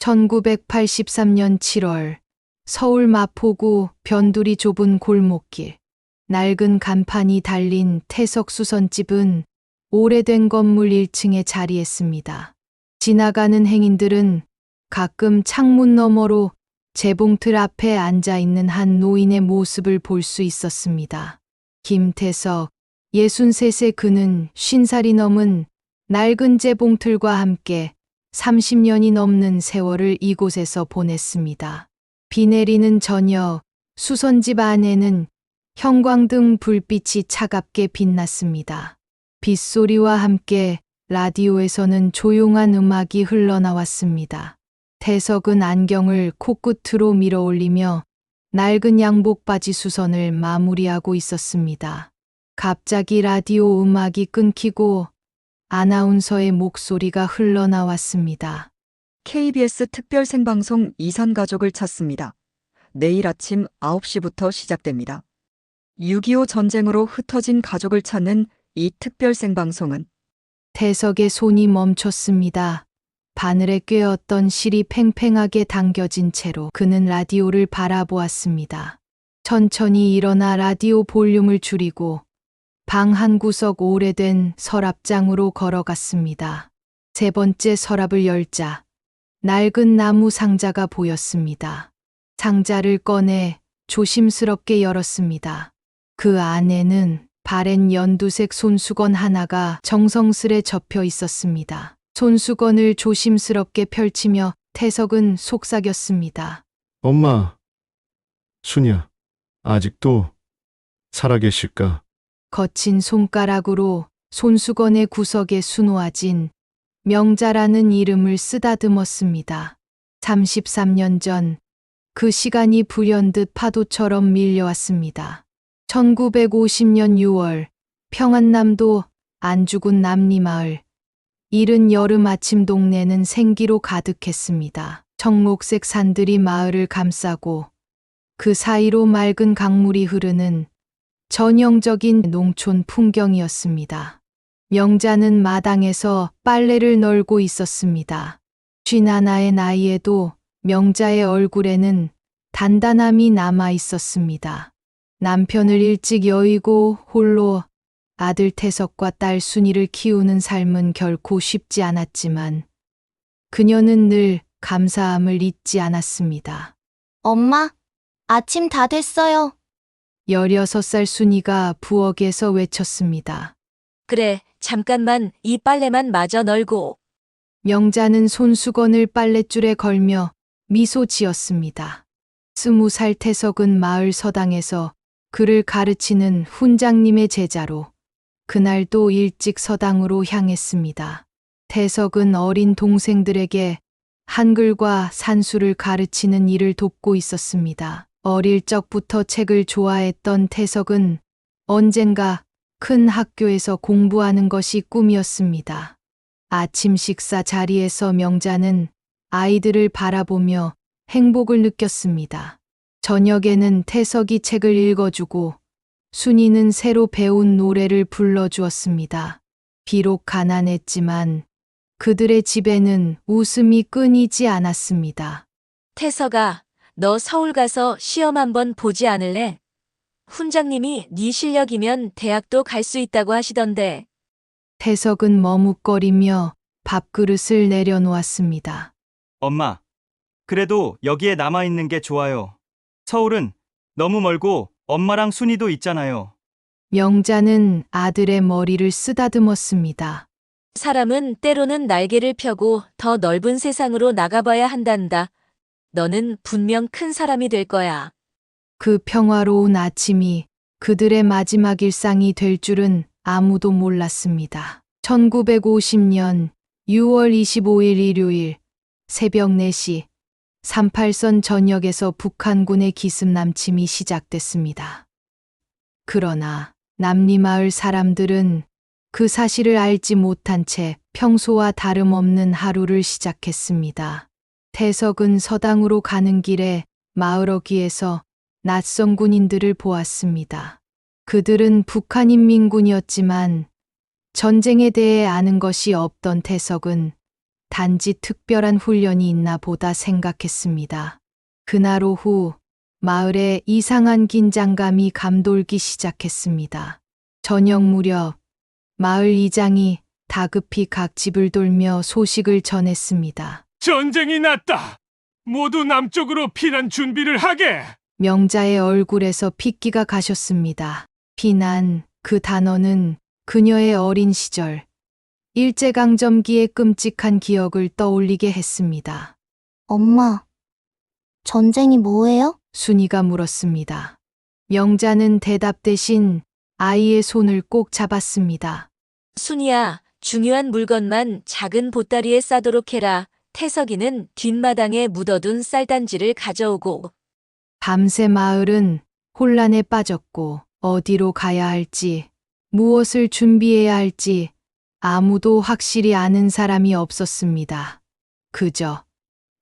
1983년 7월 서울 마포구 변두리 좁은 골목길, 낡은 간판이 달린 태석 수선집은 오래된 건물 1층에 자리했습니다. 지나가는 행인들은 가끔 창문 너머로 재봉틀 앞에 앉아 있는 한 노인의 모습을 볼 수 있었습니다. 김태석, 63세. 그는 50살이 넘은 낡은 재봉틀과 함께 30년이 넘는 세월을 이곳에서 보냈습니다. 비 내리는 저녁, 수선집 안에는 형광등 불빛이 차갑게 빛났습니다. 빗소리와 함께 라디오에서는 조용한 음악이 흘러나왔습니다. 태석은 안경을 코끝으로 밀어 올리며 낡은 양복 바지 수선을 마무리하고 있었습니다. 갑자기 라디오 음악이 끊기고 아나운서의 목소리가 흘러나왔습니다. KBS 특별 생방송 이산 가족을 찾습니다. 내일 아침 9시부터 시작됩니다. 6.25 전쟁으로 흩어진 가족을 찾는 이 특별 생방송은 태석의 손이 멈췄습니다. 바늘에 꿰었던 실이 팽팽하게 당겨진 채로 그는 라디오를 바라보았습니다. 천천히 일어나 라디오 볼륨을 줄이고 방 한 구석 오래된 서랍장으로 걸어갔습니다. 세 번째 서랍을 열자 낡은 나무 상자가 보였습니다. 상자를 꺼내 조심스럽게 열었습니다. 그 안에는 바랜 연두색 손수건 하나가 정성스레 접혀 있었습니다. 손수건을 조심스럽게 펼치며 태석은 속삭였습니다. 엄마, 순이야, 아직도 살아계실까? 거친 손가락으로 손수건의 구석에 수놓아진 명자라는 이름을 쓰다듬었습니다. 33년 전 그 시간이 불현듯 파도처럼 밀려왔습니다. 1950년 6월 평안남도 안주군 남리마을. 이른 여름 아침 동네는 생기로 가득했습니다. 청록색 산들이 마을을 감싸고 그 사이로 맑은 강물이 흐르는 전형적인 농촌 풍경이었습니다. 명자는 마당에서 빨래를 널고 있었습니다. 51의 나이에도 명자의 얼굴에는 단단함이 남아 있었습니다. 남편을 일찍 여의고 홀로 아들 태석과 딸 순이를 키우는 삶은 결코 쉽지 않았지만 그녀는 늘 감사함을 잊지 않았습니다. 엄마, 아침 다 됐어요. 16살 순이가 부엌에서 외쳤습니다. 그래, 잠깐만 이 빨래만 마저 널고. 명자는 손수건을 빨랫줄에 걸며 미소 지었습니다. 20살 태석은 마을 서당에서 그를 가르치는 훈장님의 제자로 그날도 일찍 서당으로 향했습니다. 태석은 어린 동생들에게 한글과 산수를 가르치는 일을 돕고 있었습니다. 어릴 적부터 책을 좋아했던 태석은 언젠가 큰 학교에서 공부하는 것이 꿈이었습니다. 아침 식사 자리에서 명자는 아이들을 바라보며 행복을 느꼈습니다. 저녁에는 태석이 책을 읽어주고 순이는 새로 배운 노래를 불러주었습니다. 비록 가난했지만 그들의 집에는 웃음이 끊이지 않았습니다. 태석아, 너 서울 가서 시험 한번 보지 않을래? 훈장님이 네 실력이면 대학도 갈 수 있다고 하시던데. 태석은 머뭇거리며 밥그릇을 내려놓았습니다. 엄마, 그래도 여기에 남아있는 게 좋아요. 서울은 너무 멀고 엄마랑 순이도 있잖아요. 명자는 아들의 머리를 쓰다듬었습니다. 사람은 때로는 날개를 펴고 더 넓은 세상으로 나가봐야 한단다. 너는 분명 큰 사람이 될 거야. 그 평화로운 아침이 그들의 마지막 일상이 될 줄은 아무도 몰랐습니다. 1950년 6월 25일 일요일 새벽 4시 38선 전역에서 북한군의 기습남침이 시작됐습니다. 그러나 남리마을 사람들은 그 사실을 알지 못한 채 평소와 다름없는 하루를 시작했습니다. 태석은 서당으로 가는 길에 마을 어귀에서 낯선 군인들을 보았습니다. 그들은 북한인민군이었지만 전쟁에 대해 아는 것이 없던 태석은 단지 특별한 훈련이 있나 보다 생각했습니다. 그날 오후 마을에 이상한 긴장감이 감돌기 시작했습니다. 저녁 무렵 마을 이장이 다급히 각 집을 돌며 소식을 전했습니다. 전쟁이 났다. 모두 남쪽으로 피난 준비를 하게. 명자의 얼굴에서 핏기가 가셨습니다. 피난, 그 단어는 그녀의 어린 시절, 일제강점기의 끔찍한 기억을 떠올리게 했습니다. 엄마, 전쟁이 뭐예요? 순이가 물었습니다. 명자는 대답 대신 아이의 손을 꼭 잡았습니다. 순이야, 중요한 물건만 작은 보따리에 싸도록 해라. 태석이는 뒷마당에 묻어둔 쌀단지를 가져오고. 밤새 마을은 혼란에 빠졌고 어디로 가야 할지, 무엇을 준비해야 할지 아무도 확실히 아는 사람이 없었습니다. 그저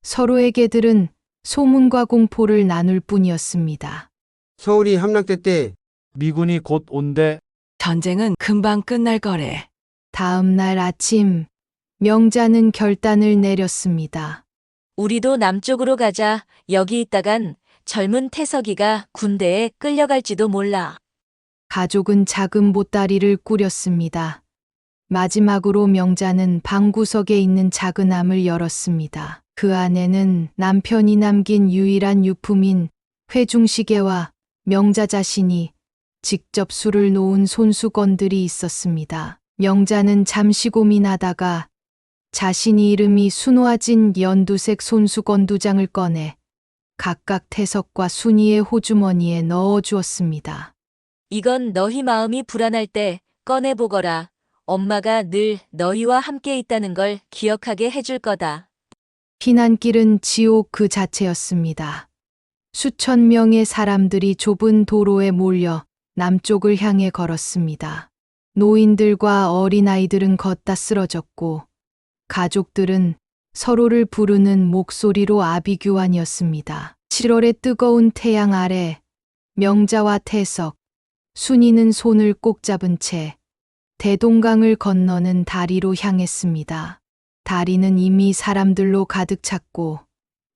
서로에게 들은 소문과 공포를 나눌 뿐이었습니다. 서울이 함락됐대. 미군이 곧 온대. 전쟁은 금방 끝날 거래. 다음 날 아침, 명자는 결단을 내렸습니다. 우리도 남쪽으로 가자. 여기 있다간 젊은 태석이가 군대에 끌려갈지도 몰라. 가족은 작은 보따리를 꾸렸습니다. 마지막으로 명자는 방구석에 있는 작은 암을 열었습니다. 그 안에는 남편이 남긴 유일한 유품인 회중시계와 명자 자신이 직접 술을 놓은 손수건들이 있었습니다. 명자는 잠시 고민하다가 자신이 이름이 순화진 연두색 손수건 2장을 꺼내 각각 태석과 순이의 호주머니에 넣어 주었습니다. 이건 너희 마음이 불안할 때 꺼내보거라. 엄마가 늘 너희와 함께 있다는 걸 기억하게 해줄 거다. 피난길은 지옥 그 자체였습니다. 수천 명의 사람들이 좁은 도로에 몰려 남쪽을 향해 걸었습니다. 노인들과 어린아이들은 걷다 쓰러졌고 가족들은 서로를 부르는 목소리로 아비규환이었습니다. 7월의 뜨거운 태양 아래 명자와 태석, 순이는 손을 꼭 잡은 채 대동강을 건너는 다리로 향했습니다. 다리는 이미 사람들로 가득 찼고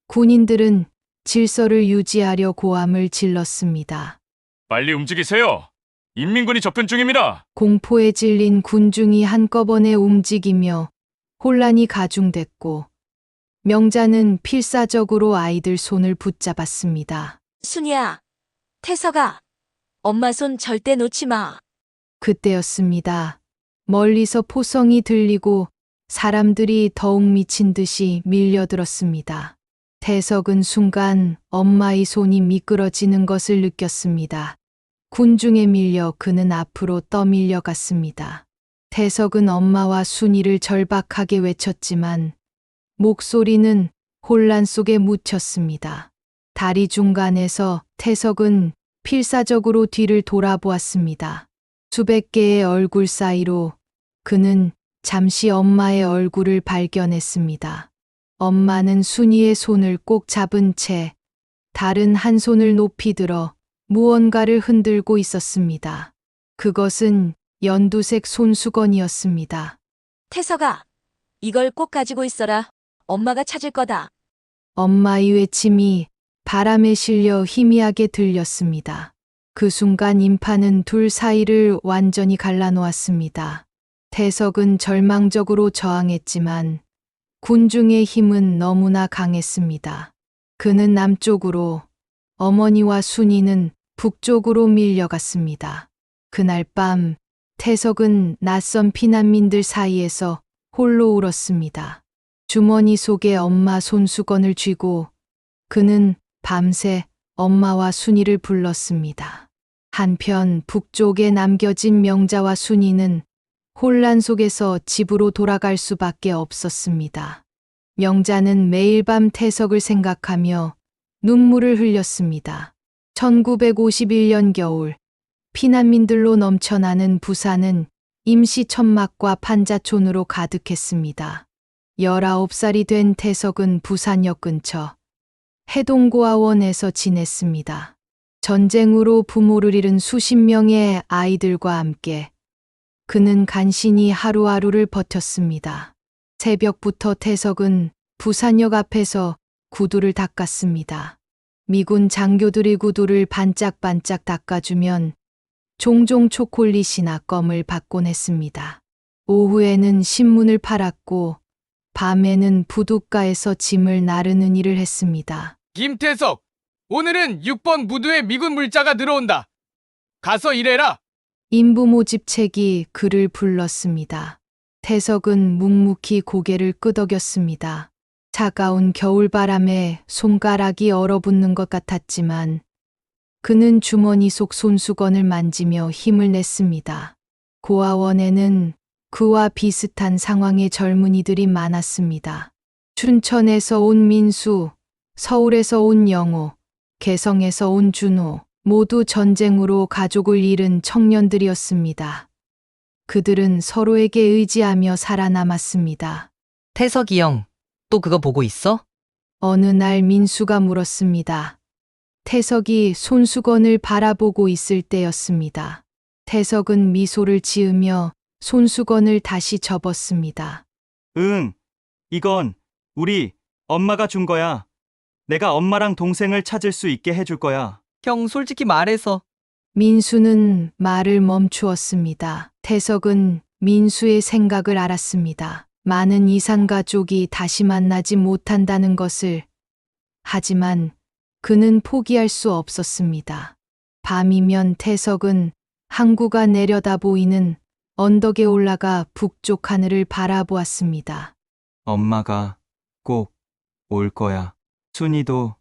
군인들은 질서를 유지하려 고함을 질렀습니다. 빨리 움직이세요. 인민군이 접근 중입니다. 공포에 질린 군중이 한꺼번에 움직이며 혼란이 가중됐고 명자는 필사적으로 아이들 손을 붙잡았습니다. 순이야, 태석아, 엄마 손 절대 놓지 마. 그때였습니다. 멀리서 포성이 들리고 사람들이 더욱 미친 듯이 밀려들었습니다. 태석은 순간 엄마의 손이 미끄러지는 것을 느꼈습니다. 군중에 밀려 그는 앞으로 떠밀려갔습니다. 태석은 엄마와 순이를 절박하게 외쳤지만 목소리는 혼란 속에 묻혔습니다. 다리 중간에서 태석은 필사적으로 뒤를 돌아보았습니다. 수백 개의 얼굴 사이로 그는 잠시 엄마의 얼굴을 발견했습니다. 엄마는 순이의 손을 꼭 잡은 채 다른 한 손을 높이 들어 무언가를 흔들고 있었습니다. 그것은 연두색 손수건이었습니다. 태석아, 이걸 꼭 가지고 있어라. 엄마가 찾을 거다. 엄마의 외침이 바람에 실려 희미하게 들렸습니다. 그 순간 인파는 둘 사이를 완전히 갈라놓았습니다. 태석은 절망적으로 저항했지만 군중의 힘은 너무나 강했습니다. 그는 남쪽으로, 어머니와 순이는 북쪽으로 밀려갔습니다. 그날 밤 태석은 낯선 피난민들 사이에서 홀로 울었습니다. 주머니 속에 엄마 손수건을 쥐고 그는 밤새 엄마와 순이를 불렀습니다. 한편 북쪽에 남겨진 명자와 순이는 혼란 속에서 집으로 돌아갈 수밖에 없었습니다. 명자는 매일 밤 태석을 생각하며 눈물을 흘렸습니다. 1951년 겨울, 피난민들로 넘쳐나는 부산은 임시 천막과 판자촌으로 가득했습니다. 19살이 된 태석은 부산역 근처 해동고아원에서 지냈습니다. 전쟁으로 부모를 잃은 수십 명의 아이들과 함께 그는 간신히 하루하루를 버텼습니다. 새벽부터 태석은 부산역 앞에서 구두를 닦았습니다. 미군 장교들이 구두를 반짝반짝 닦아주면 종종 초콜릿이나 껌을 받곤 했습니다. 오후에는 신문을 팔았고 밤에는 부둣가에서 짐을 나르는 일을 했습니다. 김태석, 오늘은 6번 무드에 미군 물자가 들어온다. 가서 일해라. 인부 모집책이 그를 불렀습니다. 태석은 묵묵히 고개를 끄덕였습니다. 차가운 겨울바람에 손가락이 얼어붙는 것 같았지만 그는 주머니 속 손수건을 만지며 힘을 냈습니다. 고아원에는 그와 비슷한 상황의 젊은이들이 많았습니다. 춘천에서 온 민수, 서울에서 온 영호, 개성에서 온 준호, 모두 전쟁으로 가족을 잃은 청년들이었습니다. 그들은 서로에게 의지하며 살아남았습니다. 태석이 형, 또 그거 보고 있어? 어느 날 민수가 물었습니다. 태석이 손수건을 바라보고 있을 때였습니다. 태석은 미소를 지으며 손수건을 다시 접었습니다. 응, 이건 우리 엄마가 준 거야. 내가 엄마랑 동생을 찾을 수 있게 해줄 거야. 형, 솔직히 말해서. 민수는 말을 멈추었습니다. 태석은 민수의 생각을 알았습니다. 많은 이산가족이 다시 만나지 못한다는 것을. 하지만 그는 포기할 수 없었습니다. 밤이면 태석은 항구가 내려다 보이는 언덕에 올라가 북쪽 하늘을 바라보았습니다. 엄마가 꼭 올 거야. 순이도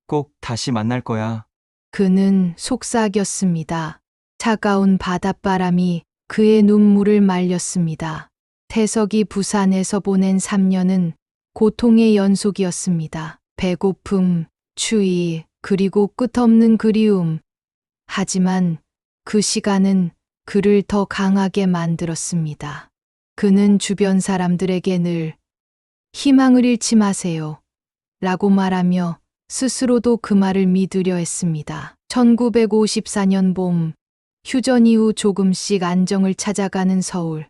꼭 다시 만날 거야. 그는 속삭였습니다. 차가운 바닷바람이 그의 눈물을 말렸습니다. 태석이 부산에서 보낸 3년은 고통의 연속이었습니다. 배고픔, 추위, 그리고 끝없는 그리움. 하지만 그 시간은 그를 더 강하게 만들었습니다. 그는 주변 사람들에게 늘 희망을 잃지 마세요. 라고 말하며 스스로도 그 말을 믿으려 했습니다. 1954년 봄, 휴전 이후 조금씩 안정을 찾아가는 서울.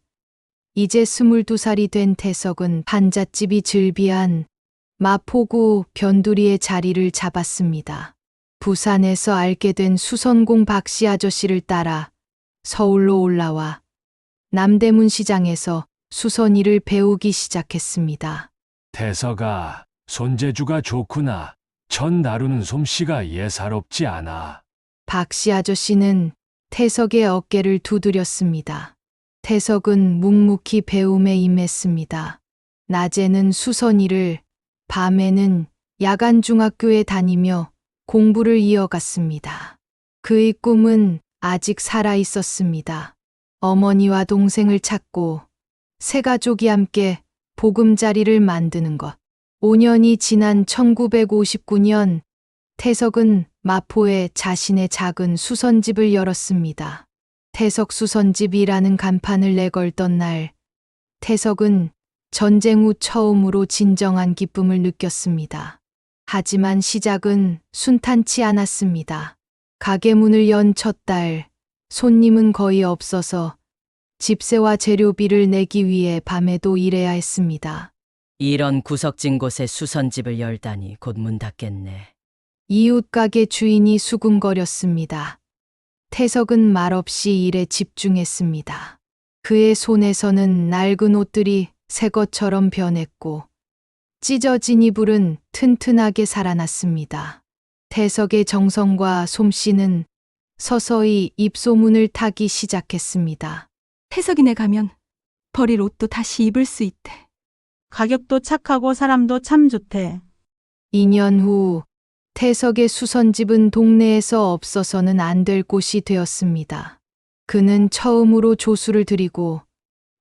이제 22살이 된 태석은 한잣집이 즐비한 마포구 변두리의 자리를 잡았습니다. 부산에서 알게 된 수선공 박씨 아저씨를 따라 서울로 올라와 남대문 시장에서 수선일을 배우기 시작했습니다. 태석아, 손재주가 좋구나. 천 다루는 솜씨가 예사롭지 않아. 박씨 아저씨는 태석의 어깨를 두드렸습니다. 태석은 묵묵히 배움에 임했습니다. 낮에는 수선일을, 밤에는 야간 중학교에 다니며 공부를 이어갔습니다. 그의 꿈은 아직 살아 있었습니다. 어머니와 동생을 찾고 세 가족이 함께 보금자리를 만드는 것. 5년이 지난 1959년 태석은 마포에 자신의 작은 수선집을 열었습니다. 태석 수선집이라는 간판을 내걸던 날, 태석은 전쟁 후 처음으로 진정한 기쁨을 느꼈습니다. 하지만 시작은 순탄치 않았습니다. 가게 문을 연 첫 달, 손님은 거의 없어서 집세와 재료비를 내기 위해 밤에도 일해야 했습니다. 이런 구석진 곳에 수선집을 열다니 곧 문 닫겠네. 이웃 가게 주인이 수군거렸습니다. 태석은 말없이 일에 집중했습니다. 그의 손에서는 낡은 옷들이 새 것처럼 변했고 찢어진 이불은 튼튼하게 살아났습니다. 태석의 정성과 솜씨는 서서히 입소문을 타기 시작했습니다. 태석이네 가면 버릴 옷도 다시 입을 수 있대. 가격도 착하고 사람도 참 좋대. 2년 후 태석의 수선집은 동네에서 없어서는 안 될 곳이 되었습니다. 그는 처음으로 조수를 들이고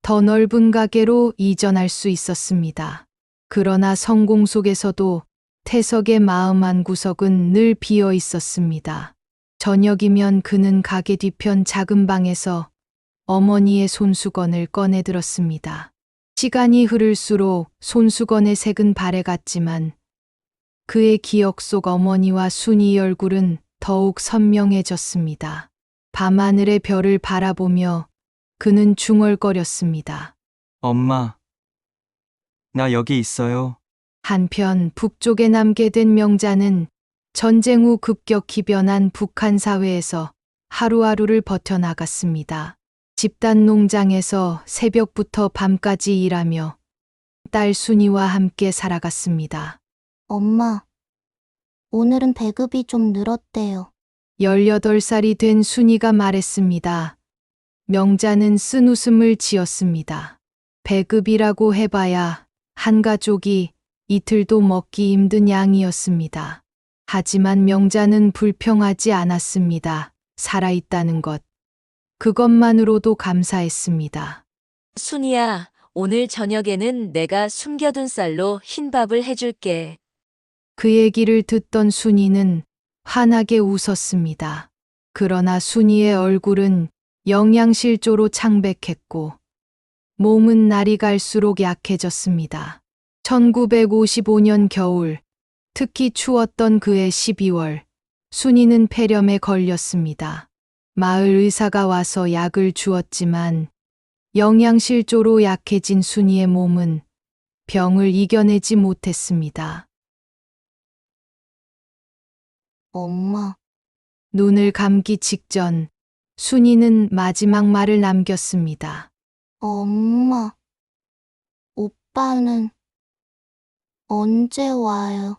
더 넓은 가게로 이전할 수 있었습니다. 그러나 성공 속에서도 태석의 마음 한구석은 늘 비어 있었습니다. 저녁이면 그는 가게 뒤편 작은 방에서 어머니의 손수건을 꺼내 들었습니다. 시간이 흐를수록 손수건의 색은 바래갔지만 그의 기억 속 어머니와 순이의 얼굴은 더욱 선명해졌습니다. 밤하늘의 별을 바라보며 그는 중얼거렸습니다. 엄마, 나 여기 있어요. 한편 북쪽에 남게 된 명자는 전쟁 후 급격히 변한 북한 사회에서 하루하루를 버텨나갔습니다. 집단 농장에서 새벽부터 밤까지 일하며 딸 순이와 함께 살아갔습니다. 엄마, 오늘은 배급이 좀 늘었대요. 18살이 된 순이가 말했습니다. 명자는 쓴웃음을 지었습니다. 배급이라고 해봐야 한 가족이 이틀도 먹기 힘든 양이었습니다. 하지만 명자는 불평하지 않았습니다. 살아있다는 것. 그것만으로도 감사했습니다. 순이야, 오늘 저녁에는 내가 숨겨둔 쌀로 흰밥을 해줄게. 그 얘기를 듣던 순이는 환하게 웃었습니다. 그러나 순이의 얼굴은 영양실조로 창백했고 몸은 날이 갈수록 약해졌습니다. 1955년 겨울, 특히 추웠던 그해 12월, 순이는 폐렴에 걸렸습니다. 마을 의사가 와서 약을 주었지만 영양실조로 약해진 순이의 몸은 병을 이겨내지 못했습니다. 엄마, 눈을 감기 직전 순이는 마지막 말을 남겼습니다. 엄마, 오빠는 언제 와요?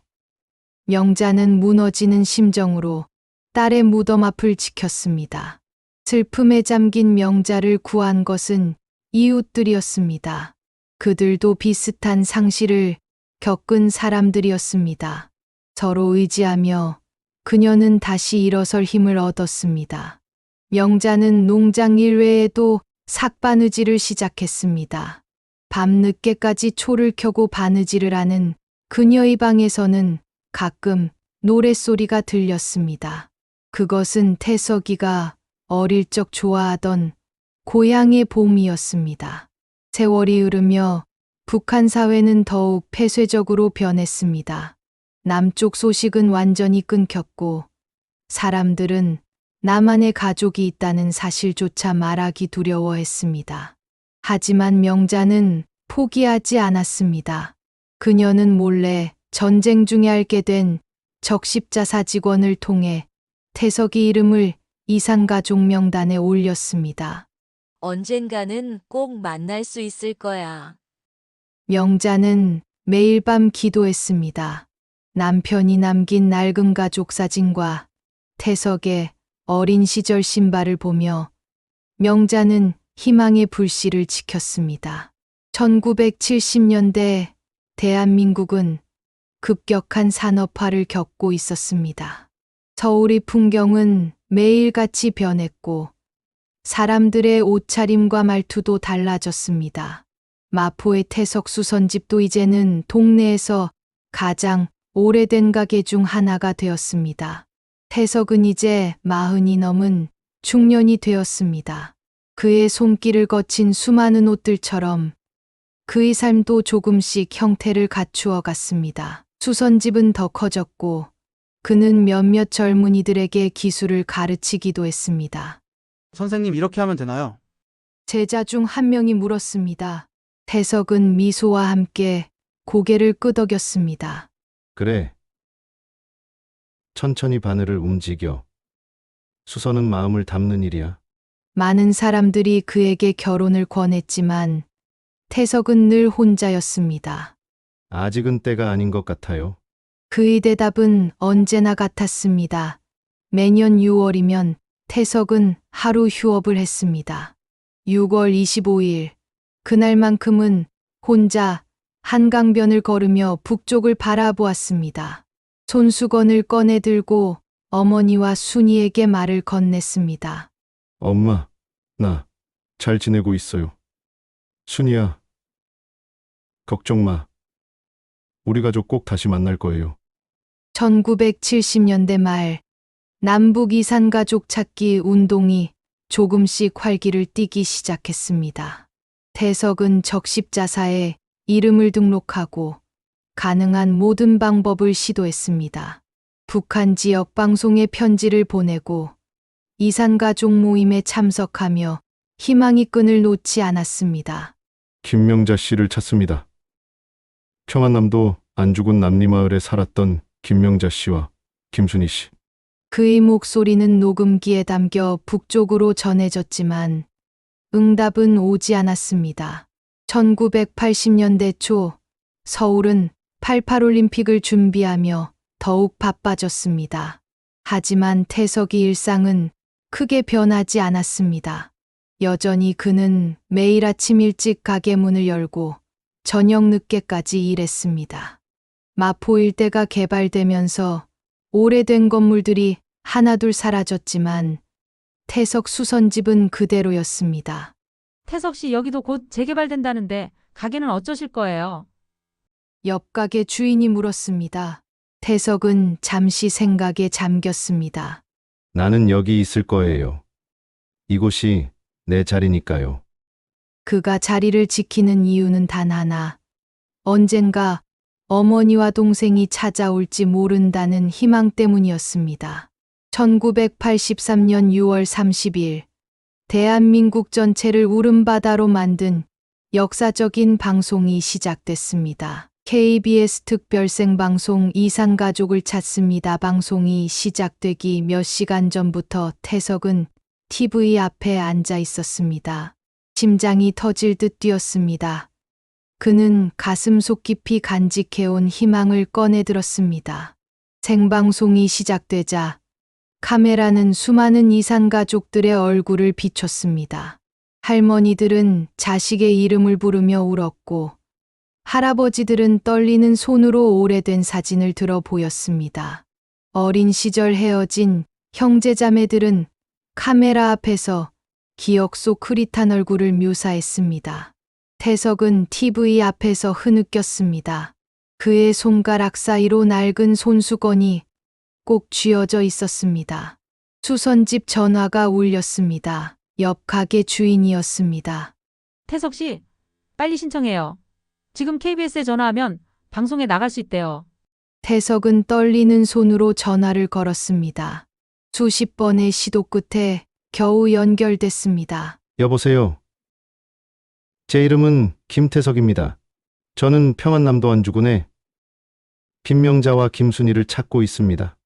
명자는 무너지는 심정으로 딸의 무덤 앞을 지켰습니다. 슬픔에 잠긴 명자를 구한 것은 이웃들이었습니다. 그들도 비슷한 상실을 겪은 사람들이었습니다. 서로 의지하며 그녀는 다시 일어설 힘을 얻었습니다. 명자는 농장 일 외에도 삭바느질을 시작했습니다. 밤늦게까지 초를 켜고 바느질을 하는 그녀의 방에서는 가끔 노랫소리가 들렸습니다. 그것은 태석이가 어릴 적 좋아하던 고향의 봄이었습니다. 세월이 흐르며 북한 사회는 더욱 폐쇄적으로 변했습니다. 남쪽 소식은 완전히 끊겼고 사람들은 나만의 가족이 있다는 사실조차 말하기 두려워했습니다. 하지만 명자는 포기하지 않았습니다. 그녀는 몰래 전쟁 중에 알게 된 적십자사 직원을 통해 태석이 이름을 이산가족 명단에 올렸습니다. 언젠가는 꼭 만날 수 있을 거야. 명자는 매일 밤 기도했습니다. 남편이 남긴 낡은 가족 사진과 태석의 어린 시절 신발을 보며 명자는 희망의 불씨를 지켰습니다. 1970년대 대한민국은 급격한 산업화를 겪고 있었습니다. 서울의 풍경은 매일같이 변했고 사람들의 옷차림과 말투도 달라졌습니다. 마포의 태석 수선집도 이제는 동네에서 가장 오래된 가게 중 하나가 되었습니다. 태석은 이제 40이 넘은 중년이 되었습니다. 그의 손길을 거친 수많은 옷들처럼 그의 삶도 조금씩 형태를 갖추어 갔습니다. 수선집은 더 커졌고 그는 몇몇 젊은이들에게 기술을 가르치기도 했습니다. 선생님, 이렇게 하면 되나요? 제자 중 한 명이 물었습니다. 태석은 미소와 함께 고개를 끄덕였습니다. 그래. 천천히 바늘을 움직여. 수선은 마음을 담는 일이야. 많은 사람들이 그에게 결혼을 권했지만 태석은 늘 혼자였습니다. 아직은 때가 아닌 것 같아요. 그의 대답은 언제나 같았습니다. 매년 6월이면 태석은 하루 휴업을 했습니다. 6월 25일, 그날만큼은 혼자 한강변을 걸으며 북쪽을 바라보았습니다. 손수건을 꺼내 들고 어머니와 순이에게 말을 건넸습니다. 엄마, 나 잘 지내고 있어요. 순이야, 걱정 마. 우리 가족 꼭 다시 만날 거예요. 1970년대 말 남북 이산 가족 찾기 운동이 조금씩 활기를 띠기 시작했습니다. 태석은 적십자사에 이름을 등록하고 가능한 모든 방법을 시도했습니다. 북한 지역 방송에 편지를 보내고 이산 가족 모임에 참석하며 희망의 끈을 놓지 않았습니다. 김명자 씨를 찾습니다. 평안남도 안주군 남리마을에 살았던 김명자 씨와 김순희 씨. 그의 목소리는 녹음기에 담겨 북쪽으로 전해졌지만 응답은 오지 않았습니다. 1980년대 초 서울은 88올림픽을 준비하며 더욱 바빠졌습니다. 하지만 태석의 일상은 크게 변하지 않았습니다. 여전히 그는 매일 아침 일찍 가게 문을 열고 저녁 늦게까지 일했습니다. 마포 일대가 개발되면서 오래된 건물들이 하나둘 사라졌지만 태석 수선집은 그대로였습니다. 태석 씨 여기도 곧 재개발된다는데 가게는 어쩌실 거예요? 옆 가게 주인이 물었습니다. 태석은 잠시 생각에 잠겼습니다. 나는 여기 있을 거예요. 이곳이 내 자리니까요. 그가 자리를 지키는 이유는 단 하나. 언젠가 어머니와 동생이 찾아올지 모른다는 희망 때문이었습니다. 1983년 6월 30일, 대한민국 전체를 울음바다로 만든 역사적인 방송이 시작됐습니다. KBS 특별생방송 이산가족을 찾습니다. 방송이 시작되기 몇 시간 전부터 태석은 TV 앞에 앉아 있었습니다. 심장이 터질 듯 뛰었습니다. 그는 가슴 속 깊이 간직해온 희망을 꺼내들었습니다. 생방송이 시작되자 카메라는 수많은 이산가족들의 얼굴을 비췄습니다. 할머니들은 자식의 이름을 부르며 울었고 할아버지들은 떨리는 손으로 오래된 사진을 들어 보였습니다. 어린 시절 헤어진 형제자매들은 카메라 앞에서 기억 속 흐릿한 얼굴을 묘사했습니다. 태석은 TV 앞에서 흐느꼈습니다. 그의 손가락 사이로 낡은 손수건이 꼭 쥐어져 있었습니다. 수선집 전화가 울렸습니다. 옆 가게 주인이었습니다. 태석 씨, 빨리 신청해요. 지금 KBS에 전화하면 방송에 나갈 수 있대요. 태석은 떨리는 손으로 전화를 걸었습니다. 수십 번의 시도 끝에 겨우 연결됐습니다. 여보세요. 제 이름은 김태석입니다. 저는 평안남도 안주군에 김명자와 김순희를 찾고 있습니다.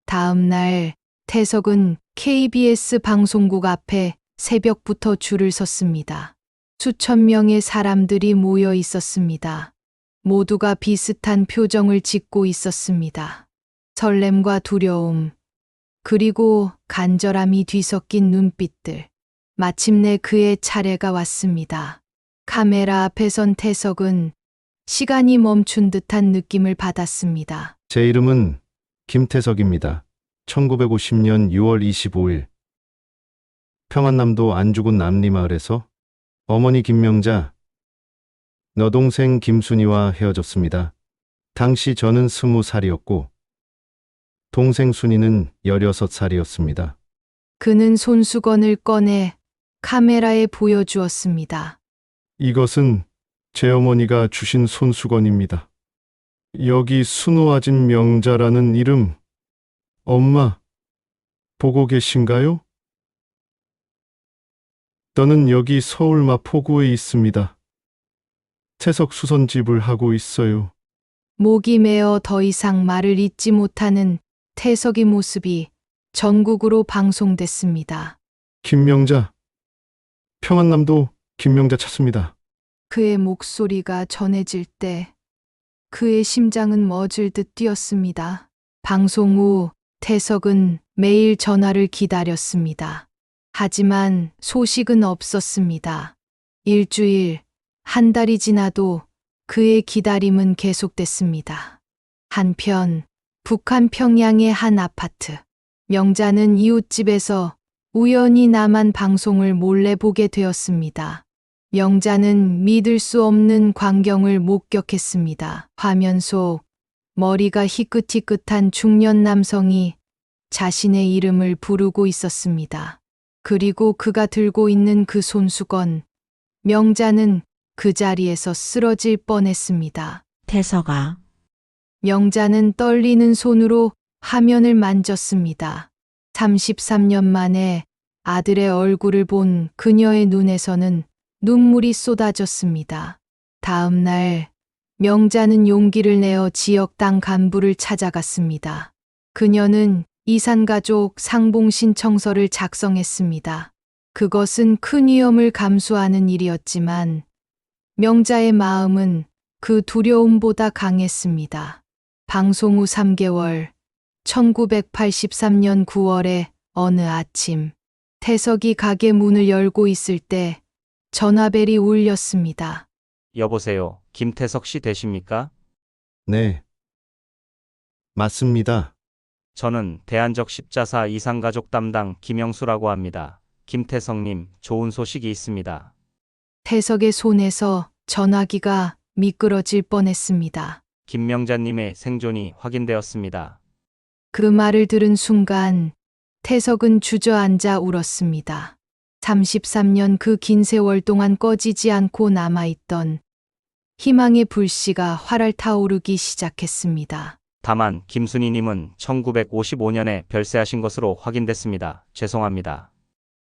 다음 날 태석은 KBS 방송국 앞에 새벽부터 줄을 섰습니다. 수천 명의 사람들이 모여 있었습니다. 모두가 비슷한 표정을 짓고 있었습니다. 설렘과 두려움, 그리고 간절함이 뒤섞인 눈빛들. 마침내 그의 차례가 왔습니다. 카메라 앞에 선 태석은 시간이 멈춘 듯한 느낌을 받았습니다. 제 이름은 김태석입니다. 1950년 6월 25일 평안남도 안주군 남리마을에서 어머니 김명자, 여동생 김순희와 헤어졌습니다. 당시 저는 20살이었고 동생 순희는 16살이었습니다. 그는 손수건을 꺼내 카메라에 보여주었습니다. 이것은 제 어머니가 주신 손수건입니다. 여기 순호아진 명자라는 이름, 엄마, 보고 계신가요? 저는 여기 서울 마포구에 있습니다. 태석 수선집을 하고 있어요. 목이 메어 더 이상 말을 잇지 못하는 태석의 모습이 전국으로 방송됐습니다. 김명자, 평안남도 김명자 찾습니다. 그의 목소리가 전해질 때 그의 심장은 멎을 듯 뛰었습니다. 방송 후 태석은 매일 전화를 기다렸습니다. 하지만 소식은 없었습니다. 일주일, 한 달이 지나도 그의 기다림은 계속됐습니다. 한편 북한 평양의 한 아파트. 명자는 이웃집에서 우연히 남한 방송을 몰래 보게 되었습니다. 명자는 믿을 수 없는 광경을 목격했습니다. 화면 속 머리가 희끗희끗한 중년 남성이 자신의 이름을 부르고 있었습니다. 그리고 그가 들고 있는 그 손수건. 명자는 그 자리에서 쓰러질 뻔했습니다. 태석아. 명자는 떨리는 손으로 화면을 만졌습니다. 33년 만에 아들의 얼굴을 본 그녀의 눈에서는 눈물이 쏟아졌습니다. 다음 날 명자는 용기를 내어 지역 당 간부를 찾아갔습니다. 그녀는 이산가족 상봉 신청서를 작성했습니다. 그것은 큰 위험을 감수하는 일이었지만 명자의 마음은 그 두려움보다 강했습니다. 방송 후 3개월, 1983년 9월에 어느 아침, 태석이 가게 문을 열고 있을 때 전화벨이 울렸습니다. 여보세요. 김태석 씨 되십니까? 네. 맞습니다. 저는 대한적 십자사 이산가족 담당 김영수라고 합니다. 김태석님, 좋은 소식이 있습니다. 태석의 손에서 전화기가 미끄러질 뻔했습니다. 김명자님의 생존이 확인되었습니다. 그 말을 들은 순간 태석은 주저앉아 울었습니다. 33년 그 긴 세월 동안 꺼지지 않고 남아있던 희망의 불씨가 활활 타오르기 시작했습니다. 다만 김순희님은 1955년에 별세하신 것으로 확인됐습니다. 죄송합니다.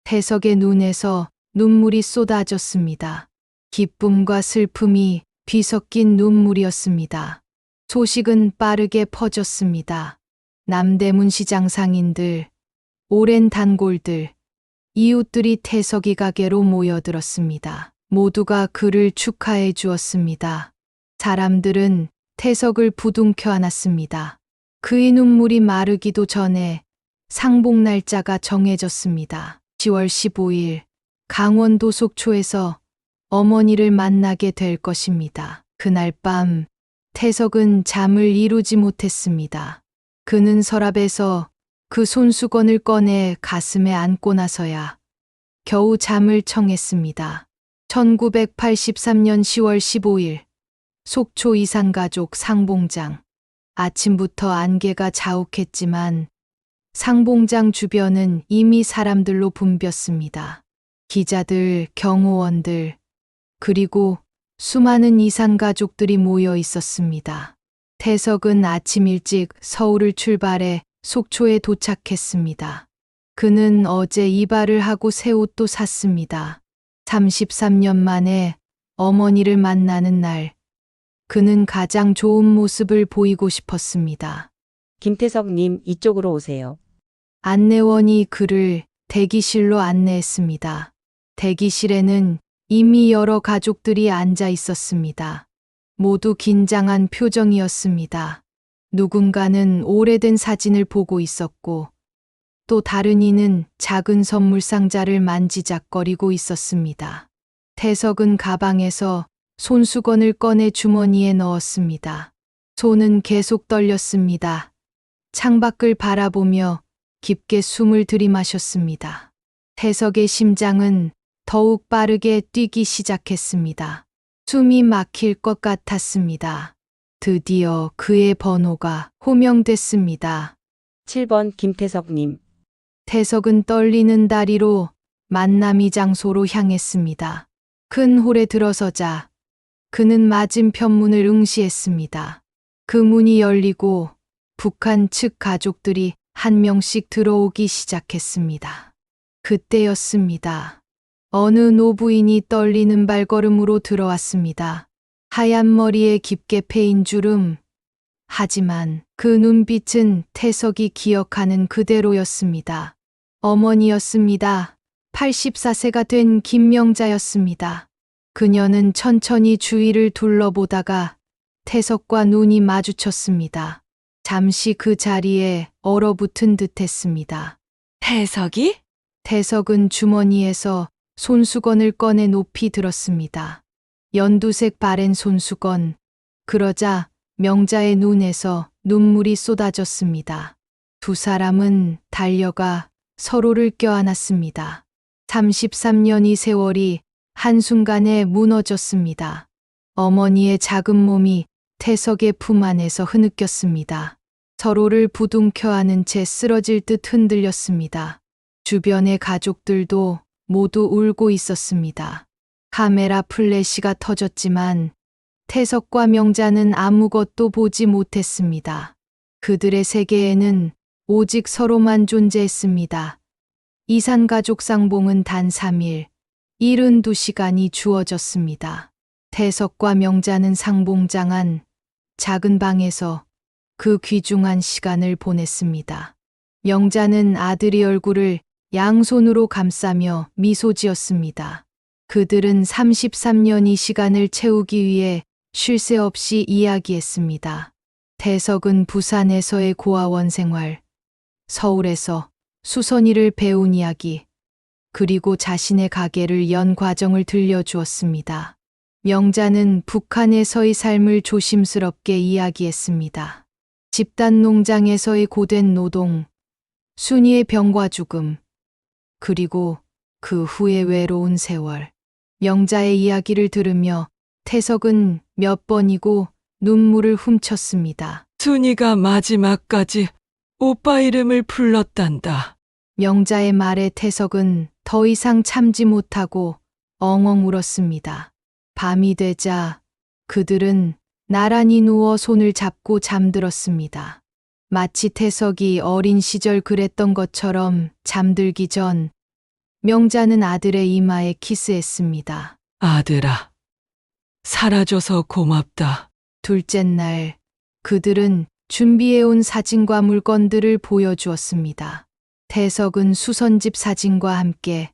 태석의 눈에서 눈물이 쏟아졌습니다. 기쁨과 슬픔이 뒤섞인 눈물이었습니다. 소식은 빠르게 퍼졌습니다. 남대문 시장 상인들, 오랜 단골들, 이웃들이 태석이 가게로 모여들었습니다. 모두가 그를 축하해 주었습니다. 사람들은 태석을 부둥켜 안았습니다. 그의 눈물이 마르기도 전에 상봉 날짜가 정해졌습니다. 10월 15일 강원도 속초에서 어머니를 만나게 될 것입니다. 그날 밤 태석은 잠을 이루지 못했습니다. 그는 서랍에서 그 손수건을 꺼내 가슴에 안고 나서야 겨우 잠을 청했습니다. 1983년 10월 15일 속초 이산가족 상봉장. 아침부터 안개가 자욱했지만 상봉장 주변은 이미 사람들로 붐볐습니다. 기자들, 경호원들, 그리고 수많은 이산가족들이 모여 있었습니다. 태석은 아침 일찍 서울을 출발해 속초에 도착했습니다. 그는 어제 이발을 하고 새 옷도 샀습니다. 33년 만에 어머니를 만나는 날, 그는 가장 좋은 모습을 보이고 싶었습니다. 김태석님, 이쪽으로 오세요. 안내원이 그를 대기실로 안내했습니다. 대기실에는 이미 여러 가족들이 앉아 있었습니다. 모두 긴장한 표정이었습니다. 누군가는 오래된 사진을 보고 있었고, 또 다른 이는 작은 선물 상자를 만지작거리고 있었습니다. 태석은 가방에서 손수건을 꺼내 주머니에 넣었습니다. 손은 계속 떨렸습니다. 창밖을 바라보며 깊게 숨을 들이마셨습니다. 태석의 심장은 더욱 빠르게 뛰기 시작했습니다. 숨이 막힐 것 같았습니다. 드디어 그의 번호가 호명됐습니다. 7번 김태석님. 태석은 떨리는 다리로 만남이 장소로 향했습니다. 큰 홀에 들어서자 그는 맞은편 문을 응시했습니다. 그 문이 열리고 북한 측 가족들이 한 명씩 들어오기 시작했습니다. 그때였습니다. 어느 노부인이 떨리는 발걸음으로 들어왔습니다. 하얀 머리에 깊게 패인 주름. 하지만 그 눈빛은 태석이 기억하는 그대로였습니다. 어머니였습니다. 84세가 된 김명자였습니다. 그녀는 천천히 주위를 둘러보다가 태석과 눈이 마주쳤습니다. 잠시 그 자리에 얼어붙은 듯했습니다. 태석이? 태석은 주머니에서 손수건을 꺼내 높이 들었습니다. 연두색 바랜 손수건. 그러자 명자의 눈에서 눈물이 쏟아졌습니다. 두 사람은 달려가 서로를 껴안았습니다. 33년의 세월이 한순간에 무너졌습니다. 어머니의 작은 몸이 태석의 품 안에서 흐느꼈습니다. 서로를 부둥켜 안은 채 쓰러질 듯 흔들렸습니다. 주변의 가족들도 모두 울고 있었습니다. 카메라 플래시가 터졌지만 태석과 명자는 아무것도 보지 못했습니다. 그들의 세계에는 오직 서로만 존재했습니다. 이산가족 상봉은 단 3일, 72시간이 주어졌습니다. 태석과 명자는 상봉장 안 작은 방에서 그 귀중한 시간을 보냈습니다. 명자는 아들의 얼굴을 양손으로 감싸며 미소 지었습니다. 그들은 33년이 시간을 채우기 위해 쉴 새 없이 이야기했습니다. 태석은 부산에서의 고아원 생활, 서울에서 수선이를 배운 이야기, 그리고 자신의 가게를 연 과정을 들려주었습니다. 명자는 북한에서의 삶을 조심스럽게 이야기했습니다. 집단 농장에서의 고된 노동, 순이의 병과 죽음, 그리고 그 후의 외로운 세월. 명자의 이야기를 들으며 태석은 몇 번이고 눈물을 훔쳤습니다. 순이가 마지막까지 오빠 이름을 불렀단다. 명자의 말에 태석은 더 이상 참지 못하고 엉엉 울었습니다. 밤이 되자 그들은 나란히 누워 손을 잡고 잠들었습니다. 마치 태석이 어린 시절 그랬던 것처럼 잠들기 전 명자는 아들의 이마에 키스했습니다. 아들아, 살아줘서 고맙다. 둘째 날 그들은 준비해온 사진과 물건들을 보여주었습니다. 태석은 수선집 사진과 함께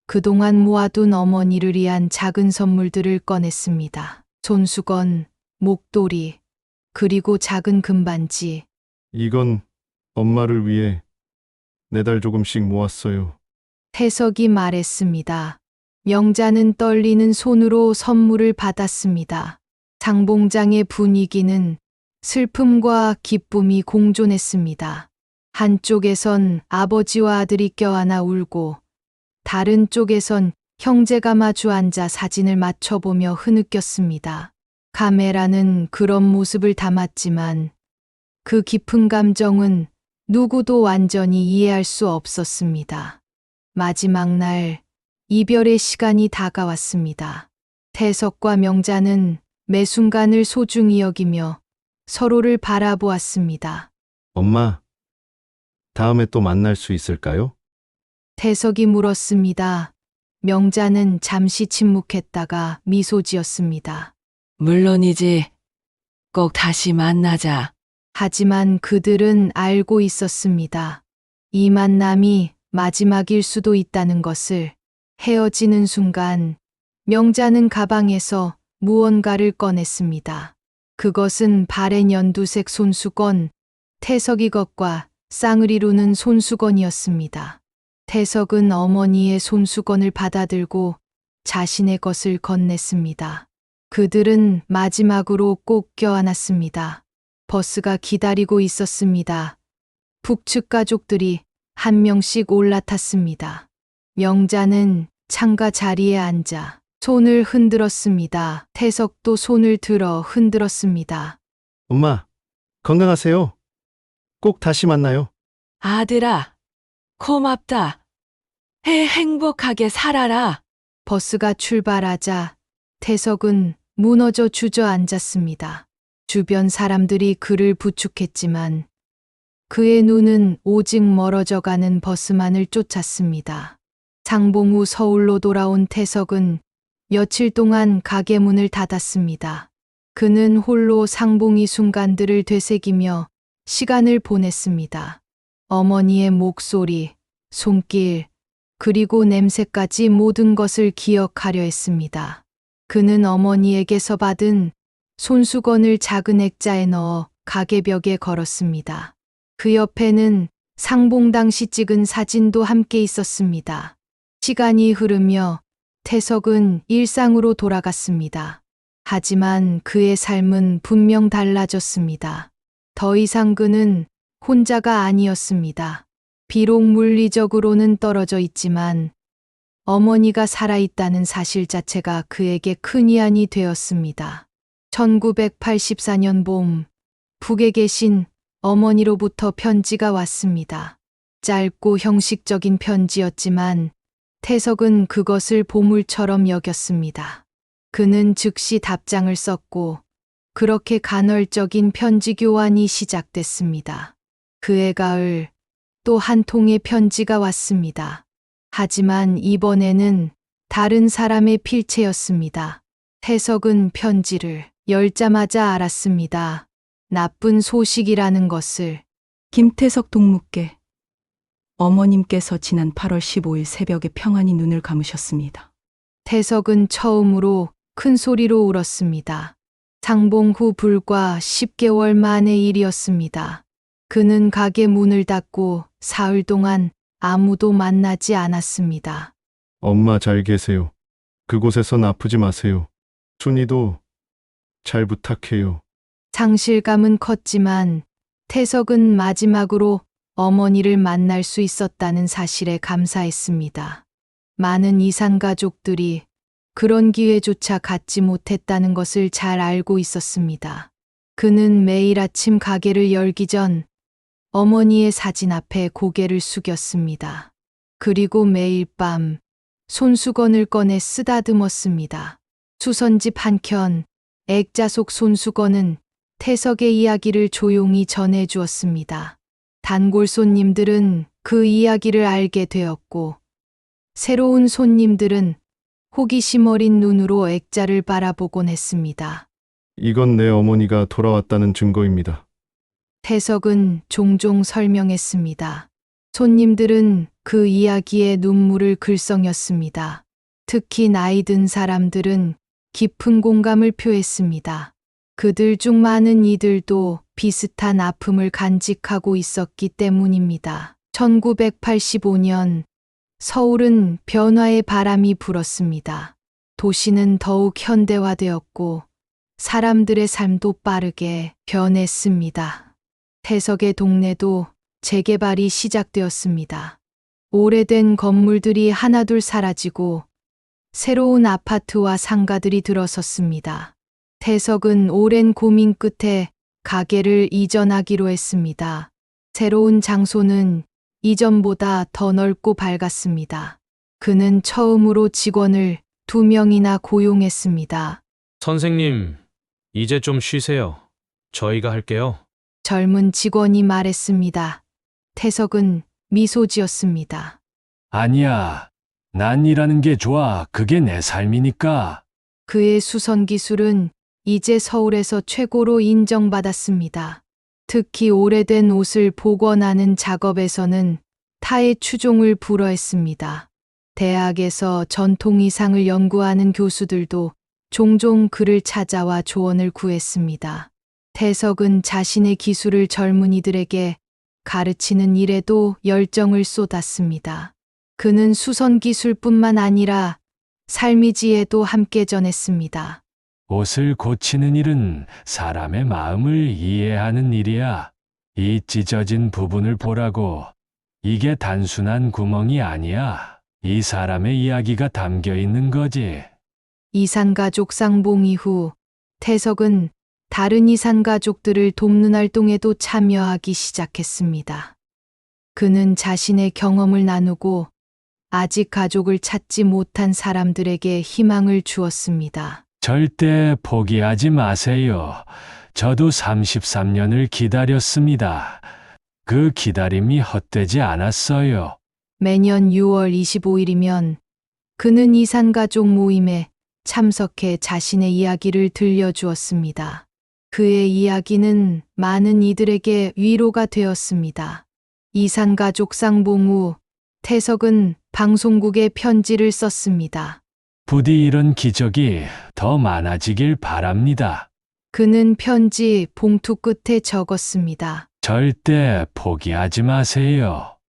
그동안 모아둔 어머니를 위한 작은 선물들을 꺼냈습니다. 손수건, 목도리, 그리고 작은 금반지. 이건 엄마를 위해 매달 조금씩 모았어요. 태석이 말했습니다. 명자는 떨리는 손으로 선물을 받았습니다. 상봉장의 분위기는 슬픔과 기쁨이 공존했습니다. 한쪽에선 아버지와 아들이 껴안아 울고 다른 쪽에선 형제가 마주 앉아 사진을 맞춰보며 흐느꼈습니다. 카메라는 그런 모습을 담았지만 그 깊은 감정은 누구도 완전히 이해할 수 없었습니다. 마지막 날 이별의 시간이 다가왔습니다. 태석과 명자는 매 순간을 소중히 여기며 서로를 바라보았습니다. 엄마, 다음에 또 만날 수 있을까요? 태석이 물었습니다. 명자는 잠시 침묵했다가 미소 지었습니다. 물론이지. 꼭 다시 만나자. 하지만 그들은 알고 있었습니다. 이 만남이 마지막일 수도 있다는 것을. 헤어지는 순간 명자는 가방에서 무언가를 꺼냈습니다. 그것은 바랜 연두색 손수건, 태석이 것과 쌍을 이루는 손수건이었습니다. 태석은 어머니의 손수건을 받아들고 자신의 것을 건넸습니다. 그들은 마지막으로 꼭 껴안았습니다. 버스가 기다리고 있었습니다. 북측 가족들이 한 명씩 올라탔습니다. 명자는 창가 자리에 앉아 손을 흔들었습니다. 태석도 손을 들어 흔들었습니다. 엄마, 건강하세요. 꼭 다시 만나요. 아들아, 고맙다. 행복하게 살아라. 버스가 출발하자 태석은 무너져 주저앉았습니다. 주변 사람들이 그를 부축했지만 그의 눈은 오직 멀어져가는 버스만을 쫓았습니다. 상봉 후 서울로 돌아온 태석은 며칠 동안 가게 문을 닫았습니다. 그는 홀로 상봉이 순간들을 되새기며 시간을 보냈습니다. 어머니의 목소리, 손길, 그리고 냄새까지 모든 것을 기억하려 했습니다. 그는 어머니에게서 받은 손수건을 작은 액자에 넣어 가게 벽에 걸었습니다. 그 옆에는 상봉 당시 찍은 사진도 함께 있었습니다. 시간이 흐르며 태석은 일상으로 돌아갔습니다. 하지만 그의 삶은 분명 달라졌습니다. 더 이상 그는 혼자가 아니었습니다. 비록 물리적으로는 떨어져 있지만 어머니가 살아있다는 사실 자체가 그에게 큰 위안이 되었습니다. 1984년 봄, 북에 계신 어머니로부터 편지가 왔습니다. 짧고 형식적인 편지였지만 태석은 그것을 보물처럼 여겼습니다. 그는 즉시 답장을 썼고 그렇게 간헐적인 편지 교환이 시작됐습니다. 그해 가을 또 한 통의 편지가 왔습니다. 하지만 이번에는 다른 사람의 필체였습니다. 태석은 편지를 열자마자 알았습니다. 나쁜 소식이라는 것을. 김태석 동무께 어머님께서 지난 8월 15일 새벽에 평안히 눈을 감으셨습니다. 태석은 처음으로 큰 소리로 울었습니다. 상봉 후 불과 10개월 만의 일이었습니다. 그는 가게 문을 닫고 사흘 동안 아무도 만나지 않았습니다. 엄마 잘 계세요. 그곳에선 아프지 마세요. 순이도 잘 부탁해요. 상실감은 컸지만 태석은 마지막으로 어머니를 만날 수 있었다는 사실에 감사했습니다. 많은 이산 가족들이 그런 기회조차 갖지 못했다는 것을 잘 알고 있었습니다. 그는 매일 아침 가게를 열기 전 어머니의 사진 앞에 고개를 숙였습니다. 그리고 매일 밤 손수건을 꺼내 쓰다듬었습니다. 수선집 한켠 액자 속 손수건은 태석의 이야기를 조용히 전해주었습니다. 단골 손님들은 그 이야기를 알게 되었고 새로운 손님들은 호기심 어린 눈으로 액자를 바라보곤 했습니다. 이건 내 어머니가 돌아왔다는 증거입니다. 태석은 종종 설명했습니다. 손님들은 그 이야기에 눈물을 글썽였습니다. 특히 나이 든 사람들은 깊은 공감을 표했습니다. 그들 중 많은 이들도 비슷한 아픔을 간직하고 있었기 때문입니다. 1985년 서울은 변화의 바람이 불었습니다. 도시는 더욱 현대화되었고 사람들의 삶도 빠르게 변했습니다. 태석의 동네도 재개발이 시작되었습니다. 오래된 건물들이 하나둘 사라지고 새로운 아파트와 상가들이 들어섰습니다. 태석은 오랜 고민 끝에 가게를 이전하기로 했습니다. 새로운 장소는 이전보다 더 넓고 밝았습니다. 그는 처음으로 직원을 2명이나 고용했습니다. 선생님, 이제 좀 쉬세요. 저희가 할게요. 젊은 직원이 말했습니다. 태석은 미소 지었습니다. 아니야. 난 일하는 게 좋아. 그게 내 삶이니까. 그의 수선 기술은 이제 서울에서 최고로 인정받았습니다. 특히 오래된 옷을 복원하는 작업에서는 타의 추종을 불허했습니다. 대학에서 전통 의상을 연구하는 교수들도 종종 그를 찾아와 조언을 구했습니다. 태석은 자신의 기술을 젊은이들에게 가르치는 일에도 열정을 쏟았습니다. 그는 수선 기술뿐만 아니라 삶의 지혜도 함께 전했습니다. 옷을 고치는 일은 사람의 마음을 이해하는 일이야. 이 찢어진 부분을 보라고. 이게 단순한 구멍이 아니야. 이 사람의 이야기가 담겨 있는 거지. 이산가족 쌍봉 이후 태석은 다른 이산가족들을 돕는 활동에도 참여하기 시작했습니다. 그는 자신의 경험을 나누고 아직 가족을 찾지 못한 사람들에게 희망을 주었습니다. 절대 포기하지 마세요. 저도 33년을 기다렸습니다. 그 기다림이 헛되지 않았어요. 매년 6월 25일이면 그는 이산가족 모임에 참석해 자신의 이야기를 들려주었습니다. 그의 이야기는 많은 이들에게 위로가 되었습니다. 이산가족 쌍봉 후 태석은 방송국에 편지를 썼습니다. 부디 이런 기적이 더 많아지길 바랍니다. 그는 편지 봉투 끝에 적었습니다. 절대 포기하지 마세요.